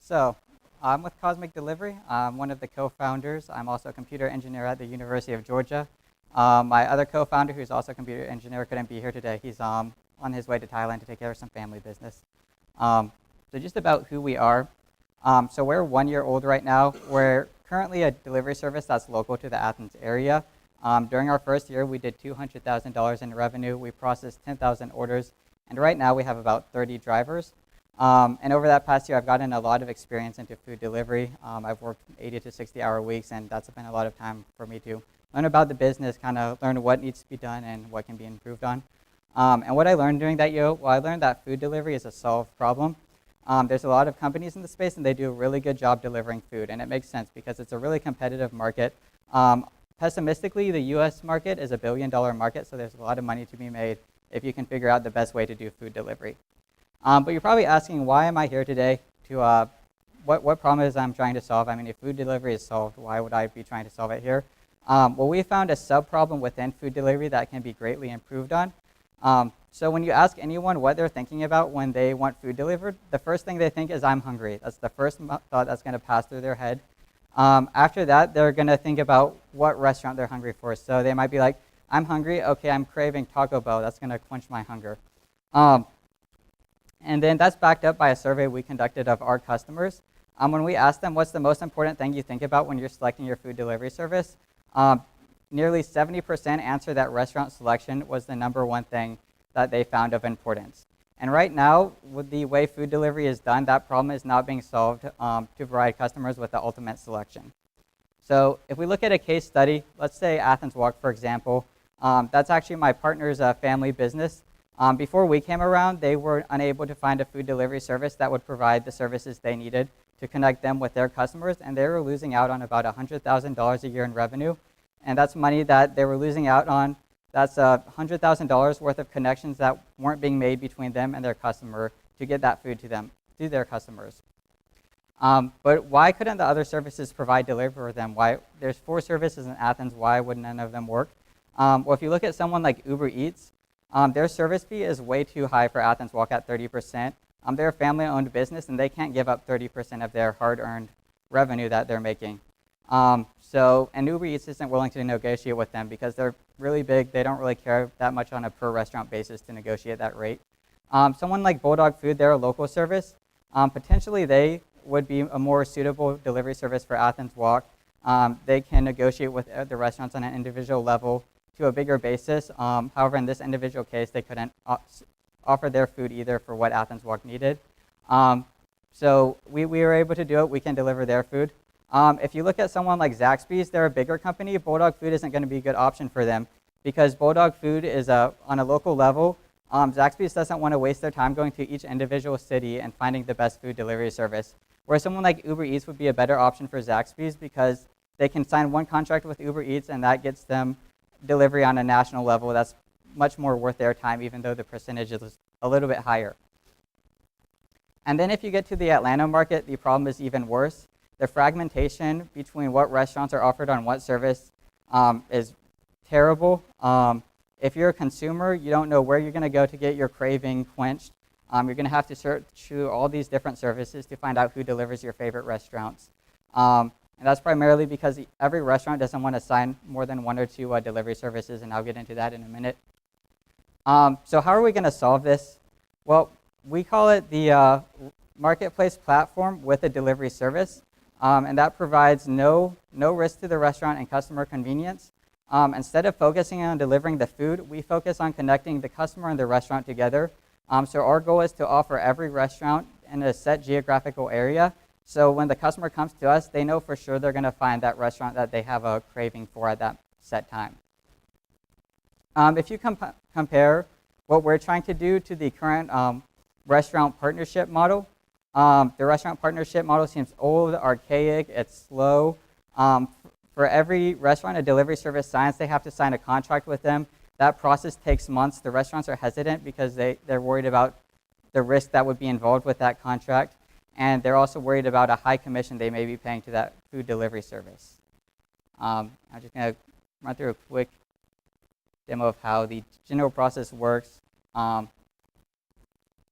So, I'm with Cosmic Delivery. I'm one of the co-founders. I'm also a computer engineer at the University of Georgia. My other co-founder, who's also a computer engineer, couldn't be here today. He's on his way to Thailand to take care of some family business. So just about who we are. So we're 1 year old right now. We're currently a delivery service that's local to the Athens area. During our first year, we did $200,000 in revenue. We processed 10,000 orders. And right now, we have about 30 drivers. And over that past year, I've gotten a lot of experience into food delivery. I've worked 80 to 60-hour weeks, and that's been a lot of time for me to learn about the business, kind of learn what needs to be done and what can be improved on. And what I learned during that year, well, I learned that food delivery is a solved problem. There's a lot of companies in the space, and they do a really good job delivering food, and it makes sense because it's a really competitive market. Pessimistically, the US market is $1 billion market, so there's a lot of money to be made if you can figure out the best way to do food delivery. But you're probably asking, why am I here today? What problem is I'm trying to solve? I mean, if food delivery is solved, why would I be trying to solve it here? Well, we found a sub-problem within food delivery that can be greatly improved on. So when you ask anyone what they're thinking about when they want food delivered, the first thing they think is, I'm hungry. That's the first thought that's going to pass through their head. After that, they're going to think about what restaurant they're hungry for. So they might be like, I'm hungry. Okay, I'm craving Taco Bell. That's going to quench my hunger. And then that's backed up by a survey we conducted of our customers. When we asked them, what's the most important thing you think about when you're selecting your food delivery service, nearly 70% answered that restaurant selection was the #1 thing that they found of importance. And right now, with the way food delivery is done, that problem is not being solved to provide customers with the ultimate selection. So if we look at a case study, let's say Athens Walk, for example, that's actually my partner's family business. Before we came around, they were unable to find a food delivery service that would provide the services they needed to connect them with their customers, and they were losing out on about $100,000 a year in revenue. And that's money that they were losing out on. That's $100,000 worth of connections that weren't being made between them and their customer to get that food to their customers. But why couldn't the other services provide delivery for them? Why? There's 4 services in Athens. Why would none of them work? Well, if you look at someone like Uber Eats, their service fee is way too high for Athens Walk at 30%. They're a family-owned business, and they can't give up 30% of their hard-earned revenue that they're making. And Uber Eats isn't willing to negotiate with them because they're really big. They don't really care that much on a per-restaurant basis to negotiate that rate. Someone like Bulldog Food, they're a local service. Potentially, they would be a more suitable delivery service for Athens Walk. They can negotiate with the restaurants on an individual level to a bigger basis. However, in this individual case, they couldn't offer their food either for what Athens Walk needed. So we were able to do it. We can deliver their food. If you look at someone like Zaxby's, they're a bigger company. Bulldog Food isn't going to be a good option for them because Bulldog Food is on a local level. Zaxby's doesn't want to waste their time going to each individual city and finding the best food delivery service. Whereas someone like Uber Eats would be a better option for Zaxby's because they can sign one contract with Uber Eats and that gets them delivery on a national level. That's much more worth their time, even though the percentage is a little bit higher. And then if you get to the Atlanta market, the problem is even worse. The fragmentation between what restaurants are offered on what service is terrible. If you're a consumer, you don't know where you're going to go to get your craving quenched. You're going to have to search through all these different services to find out who delivers your favorite restaurants. And that's primarily because every restaurant doesn't want to sign more than 1 or 2 delivery services, and I'll get into that in a minute. So how are we going to solve this? Well, we call it the marketplace platform with a delivery service, and that provides no risk to the restaurant and customer convenience. Instead of focusing on delivering the food, we focus on connecting the customer and the restaurant together. So our goal is to offer every restaurant in a set geographical area. So when the customer comes to us, they know for sure they're going to find that restaurant that they have a craving for at that set time. If you compare what we're trying to do to the current restaurant partnership model, the restaurant partnership model seems old, archaic, it's slow. For every restaurant a delivery service signs, they have to sign a contract with them. That process takes months. The restaurants are hesitant because they're worried about the risk that would be involved with that contract. And they're also worried about a high commission they may be paying to that food delivery service. I'm just going to run through a quick demo of how the general process works. I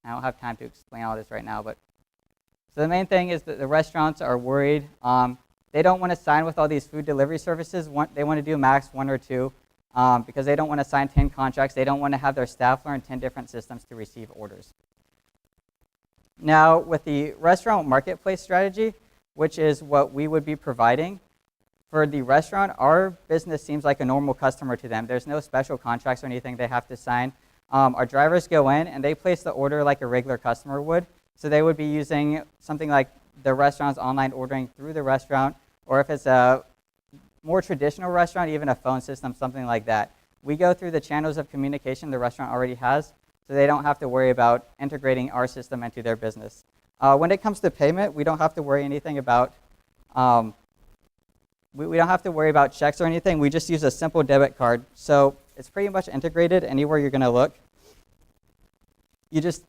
don't have time to explain all this right now, but So the main thing is that the restaurants are worried. They don't want to sign with all these food delivery services. They want to do max 1 or 2 because they don't want to sign 10 contracts. They don't want to have their staff learn 10 different systems to receive orders. Now, with the restaurant marketplace strategy, which is what we would be providing, for the restaurant, our business seems like a normal customer to them. There's no special contracts or anything they have to sign. Our drivers go in and they place the order like a regular customer would. So they would be using something like the restaurant's online ordering through the restaurant, or if it's a more traditional restaurant, even a phone system, something like that. We go through the channels of communication the restaurant already has, so they don't have to worry about integrating our system into their business. When it comes to payment, we don't have to worry anything about we don't have to worry about checks or anything. We just use a simple debit card. So it's pretty much integrated anywhere you're going to look. You just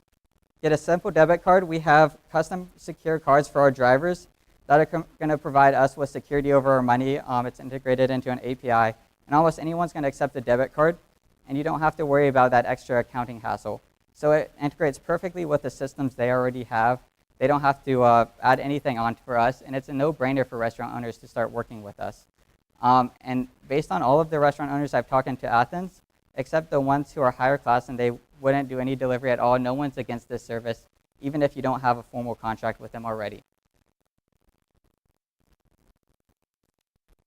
get a simple debit card. We have custom secure cards for our drivers that are going to provide us with security over our money. It's integrated into an API. And almost anyone's going to accept a debit card, and you don't have to worry about that extra accounting hassle. So it integrates perfectly with the systems they already have. They don't have to add anything on for us, and it's a no-brainer for restaurant owners to start working with us. And based on all of the restaurant owners I've talked to Athens, except the ones who are higher class and they wouldn't do any delivery at all, no one's against this service, even if you don't have a formal contract with them already.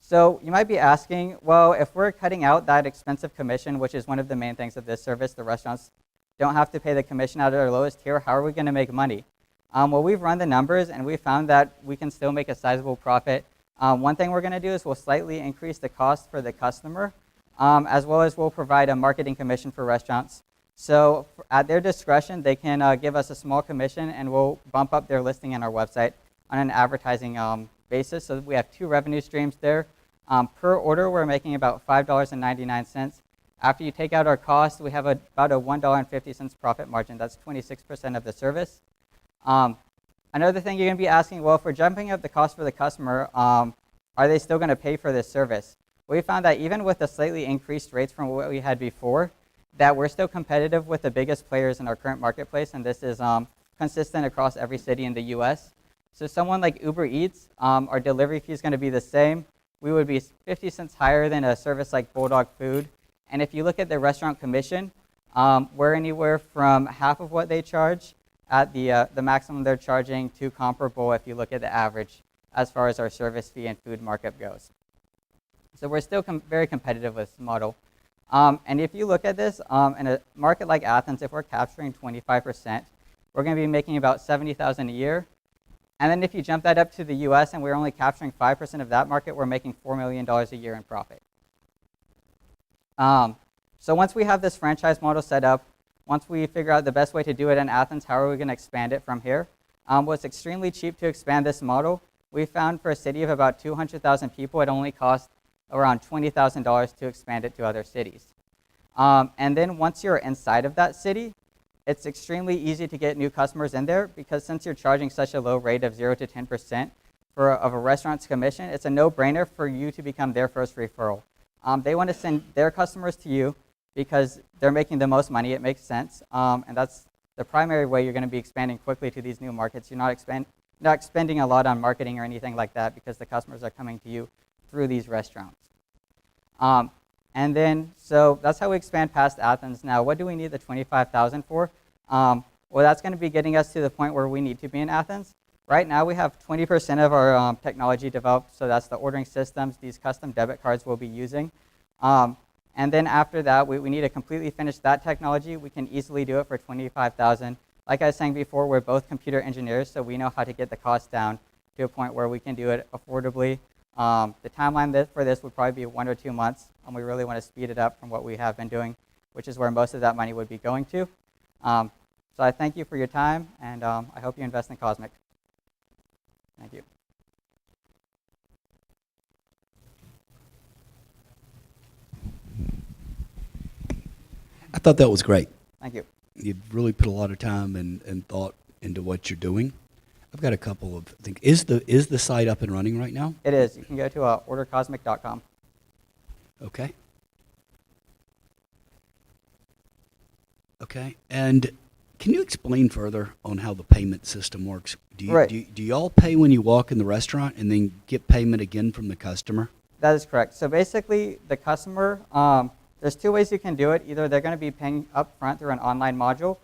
So you might be asking, well, if we're cutting out that expensive commission, which is one of the main things of this service, the restaurants don't have to pay the commission out of their lowest tier, how are we going to make money? Well, we've run the numbers, and we found that we can still make a sizable profit. One thing we're going to do is we'll slightly increase the cost for the customer, as well as we'll provide a marketing commission for restaurants. So at their discretion, they can give us a small commission, and we'll bump up their listing on our website on an advertising basis. So we have 2 revenue streams there. Per order, we're making about $5.99. After you take out our cost, we have about a $1.50 profit margin. That's 26% of the service. Another thing you're going to be asking, well, if we're jumping up the cost for the customer, are they still going to pay for this service? We found that even with the slightly increased rates from what we had before, that we're still competitive with the biggest players in our current marketplace, and this is consistent across every city in the US. So someone like Uber Eats, our delivery fee is going to be the same. We would be 50 cents higher than a service like Bulldog Food. And if you look at the restaurant commission, we're anywhere from half of what they charge at the maximum they're charging to comparable if you look at the average as far as our service fee and food markup goes. So we're still very competitive with this model. And if you look at this, in a market like Athens, if we're capturing 25%, we're going to be making about $70,000 a year. And then if you jump that up to the US and we're only capturing 5% of that market, we're making $4 million a year in profit. So once we have this franchise model set up, once we figure out the best way to do it in Athens, how are we going to expand it from here? Well, it's extremely cheap to expand this model. We found for a city of about 200,000 people, it only costs around $20,000 to expand it to other cities. And then once you're inside of that city, it's extremely easy to get new customers in there because since you're charging such a low rate of 0 to 10% of a restaurant's commission, it's a no-brainer for you to become their first referral. They want to send their customers to you because they're making the most money. It makes sense, and that's the primary way you're going to be expanding quickly to these new markets. You're not spending a lot on marketing or anything like that because the customers are coming to you through these restaurants. And then, so that's how we expand past Athens. Now, what do we need the 25,000 for? Well, that's going to be getting us to the point where we need to be in Athens. Right now, we have 20% of our technology developed, so that's the ordering systems, these custom debit cards we'll be using. And then after that, we need to completely finish that technology. We can easily do it for 25,000. Like I was saying before, we're both computer engineers, so we know how to get the cost down to a point where we can do it affordably. The timeline for this would probably be 1 or 2 months, and we really want to speed it up from what we have been doing, which is where most of that money would be going to. So I thank you for your time, and I hope you invest in Cosmic. Thank you. I thought that was great. Thank you. You've really put a lot of time and thought into what you're doing. I've got a couple of things. Is the site up and running right now? It is. You can go to ordercosmic.com. Okay. Okay. And Can you explain further on how the payment system works? Right. Do y'all pay when you walk in the restaurant and then get payment again from the customer? That is correct. So basically, the customer, there's two ways you can do it. Either they're going to be paying up front through an online module.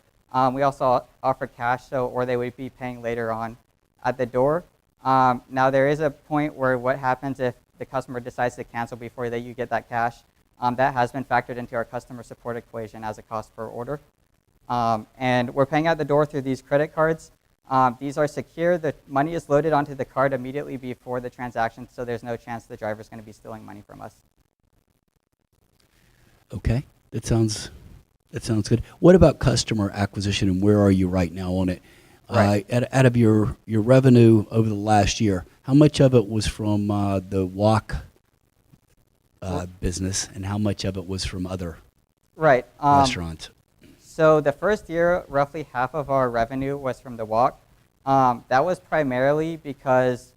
We also offer cash, or they would be paying later on at the door. Now, there is a point where what happens if the customer decides to cancel before you get that cash. That has been factored into our customer support equation as a cost per order. And we're paying at the door through these credit cards. These are secure. The money is loaded onto the card immediately before the transaction, so there's no chance the driver's going to be stealing money from us. Okay, that sounds good. What about customer acquisition, and where are you right now on it? Right. Out of your revenue over the last year, how much of it was from the walk business, and how much of it was from other Right. restaurants? So the first year, roughly half of our revenue was from the walk. That was primarily because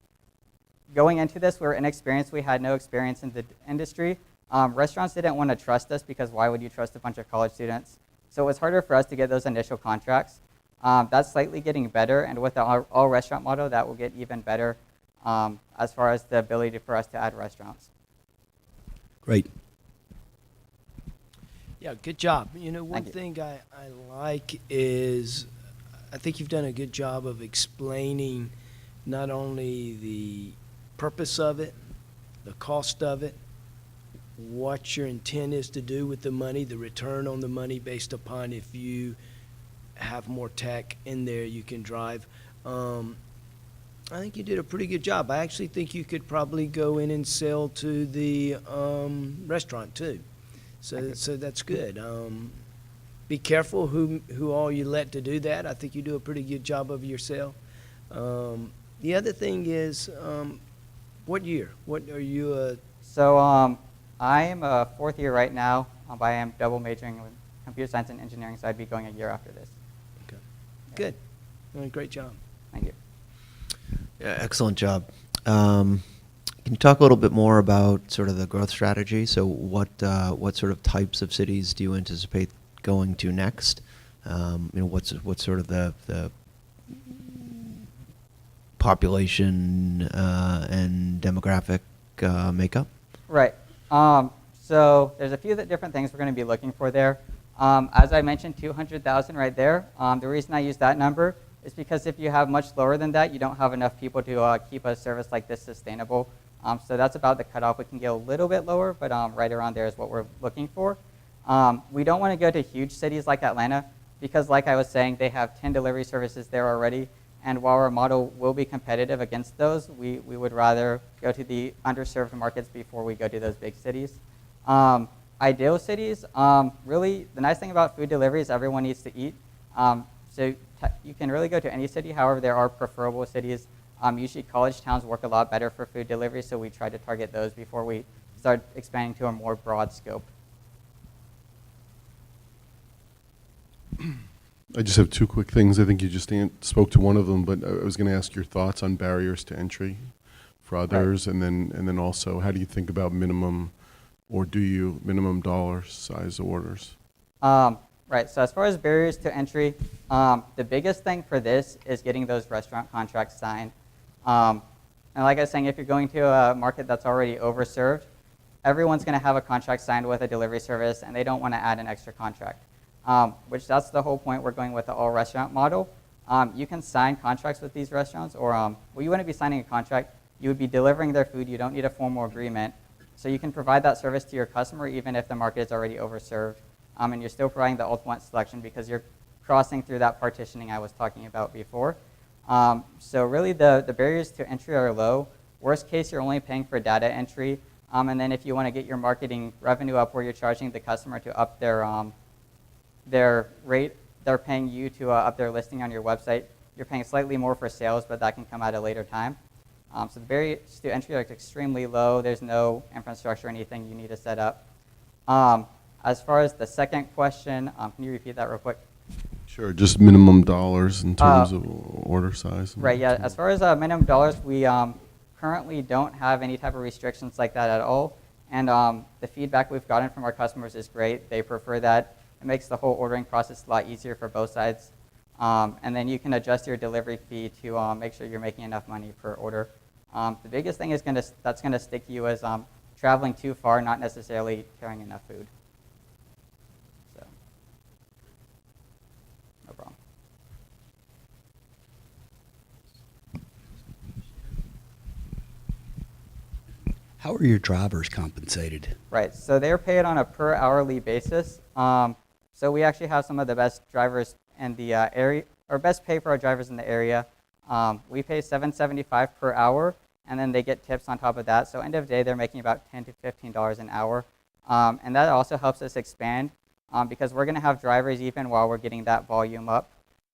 going into this, we were inexperienced. We had no experience in the industry. Restaurants didn't want to trust us because why would you trust a bunch of college students? So it was harder for us to get those initial contracts. That's slightly getting better, and with the all restaurant model, that will get even better as far as the ability for us to add restaurants. Great. Yeah, good job. You know, one Thank you. thing I like is I think you've done a good job of explaining not only the purpose of it, the cost of it, what your intent is to do with the money, the return on the money based upon if you have more tech in there you can drive. I think you did a pretty good job. I actually think you could probably go in and sell to the restaurant too. So that's good. Be careful who all you let to do that. I think you do a pretty good job of yourself. The other thing is, what year? What are you? So I am a fourth year right now, but I am double majoring in computer science and engineering, so I'd be going a year after this. Okay. Good. Great job. Thank you. Yeah, excellent job. Can you talk a little bit more about sort of the growth strategy? So what sort of types of cities do you anticipate going to next? What's sort of the population and demographic makeup? Right. So there's a few different things we're going to be looking for there. As I mentioned, 200,000 right there. The reason I use that number is because if you have much lower than that, you don't have enough people to keep a service like this sustainable. So that's about the cutoff. We can get a little bit lower, but right around there is what we're looking for. We don't want to go to huge cities like Atlanta because, like I was saying, they have 10 delivery services there already. And while our model will be competitive against those, we would rather go to the underserved markets before we go to those big cities. Ideal cities, really, the nice thing about food delivery is everyone needs to eat. So you can really go to any city. However, there are preferable cities. Usually college towns work a lot better for food delivery, so we try to target those before we start expanding to a more broad scope. I just have two quick things. I think you just spoke to one of them, but I was going to ask your thoughts on barriers to entry for others, Right. and then also, how do you think about minimum dollar size orders? Right, so as far as barriers to entry, the biggest thing for this is getting those restaurant contracts signed. And like I was saying, if you're going to a market that's already overserved, everyone's going to have a contract signed with a delivery service, and they don't want to add an extra contract, which that's the whole point we're going with the all-restaurant model. You can sign contracts with these restaurants, or you wouldn't be signing a contract. You would be delivering their food. You don't need a formal agreement. So you can provide that service to your customer even if the market is already overserved. And you're still providing the ultimate selection because you're crossing through that partitioning I was talking about before. So really the barriers to entry are low. Worst case, you're only paying for data entry. And then if you want to get your marketing revenue up where you're charging the customer to up their rate, they're paying you to up their listing on your website. You're paying slightly more for sales, but that can come at a later time. So the barriers to entry are extremely low. There's no infrastructure or anything you need to set up. As far as the second question, can you repeat that real quick? Sure, just minimum dollars in terms of order size. Right, yeah. As far as minimum dollars, we currently don't have any type of restrictions like that at all. And the feedback we've gotten from our customers is great. They prefer that. It makes the whole ordering process a lot easier for both sides. And then you can adjust your delivery fee to make sure you're making enough money per order. The biggest thing is that's going to stick to you is traveling too far, not necessarily carrying enough food. So, no problem. How are your drivers compensated? Right, so they're paid on a per hourly basis. So we actually have some of the best drivers in the area, or best pay for our drivers in the area. We pay $7.75 per hour, and then they get tips on top of that. So end of day, they're making about $10 to $15 an hour. And that also helps us expand because we're gonna have drivers even while we're getting that volume up.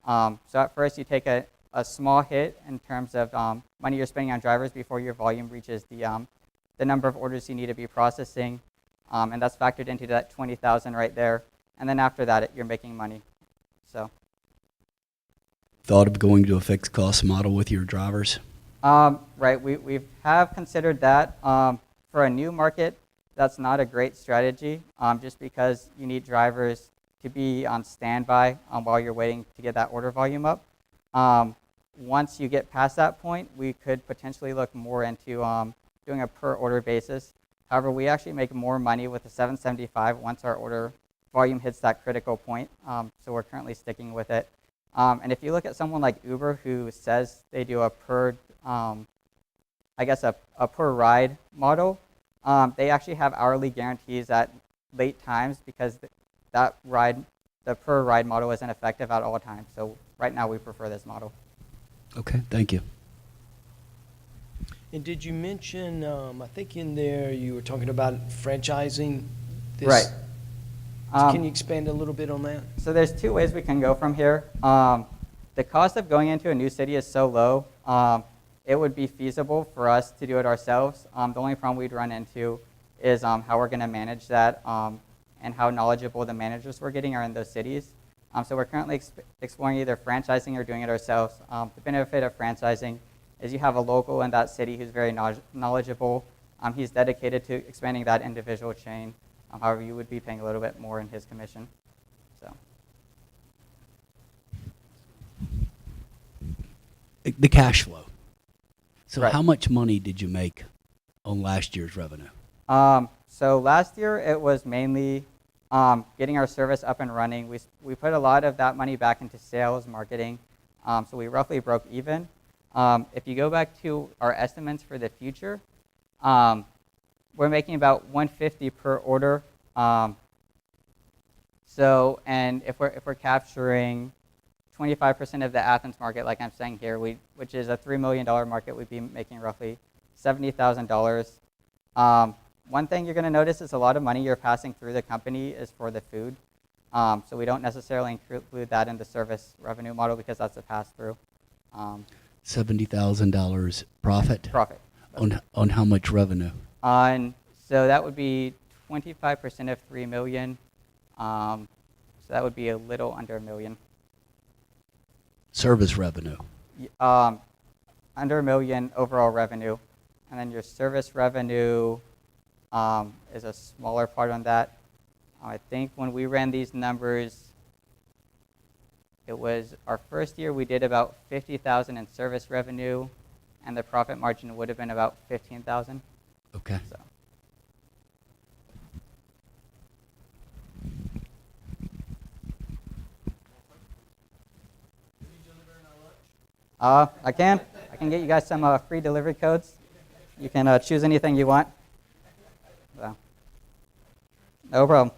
So at first you take a small hit in terms of money you're spending on drivers before your volume reaches the number of orders you need to be processing, and that's factored into that 20,000 right there. And then after that, you're making money. So, Thought of going to a fixed cost model with your drivers? right, we have considered that. For a new market, that's not a great strategy, just because you need drivers to be on standby while you're waiting to get that order volume up. Once you get past that point, we could potentially look more into doing a per order basis. However, we actually make more money with the 775 once our order volume hits that critical point. So we're currently sticking with it. And if you look at someone like Uber who says they do a per, I guess a per ride model, they actually have hourly guarantees at late times because the per ride model isn't effective at all times. So right now we prefer this model. Okay, thank you. And did you mention, I think in there you were talking about franchising this? Right. Can you expand a little bit on that? So there's two ways we can go from here. The cost of going into a new city is so low, it would be feasible for us to do it ourselves. The only problem we'd run into is how we're going to manage that and how knowledgeable the managers we're getting are in those cities. So we're currently exploring either franchising or doing it ourselves. The benefit of franchising is you have a local in that city who's very knowledgeable. He's dedicated to expanding that individual chain. However, you would be paying a little bit more in his commission. So. The cash flow. So Right. how much money did you make on last year's revenue? So last year it was mainly getting our service up and running. We put a lot of that money back into sales, marketing. So we roughly broke even. If you go back to our estimates for the future, we're making about $150 per order. So, and if we're capturing 25% of the Athens market, like I'm saying here, which is a $3 million market, we'd be making roughly $70,000. One thing you're going to notice is a lot of money you're passing through the company is for the food. So we don't necessarily include that in the service revenue model because that's a pass-through. $70,000 profit? Profit. On how much revenue? So that would be 25% of 3 million. So that would be a little under $1 million. Service revenue? Under $1 million overall revenue. And then your service revenue is a smaller part on that. I think when we ran these numbers, it was our first year we did about 50,000 in service revenue, and the profit margin would have been about 15,000. Okay. So. I can get you guys some free delivery codes. You can choose anything you want. So, no problem.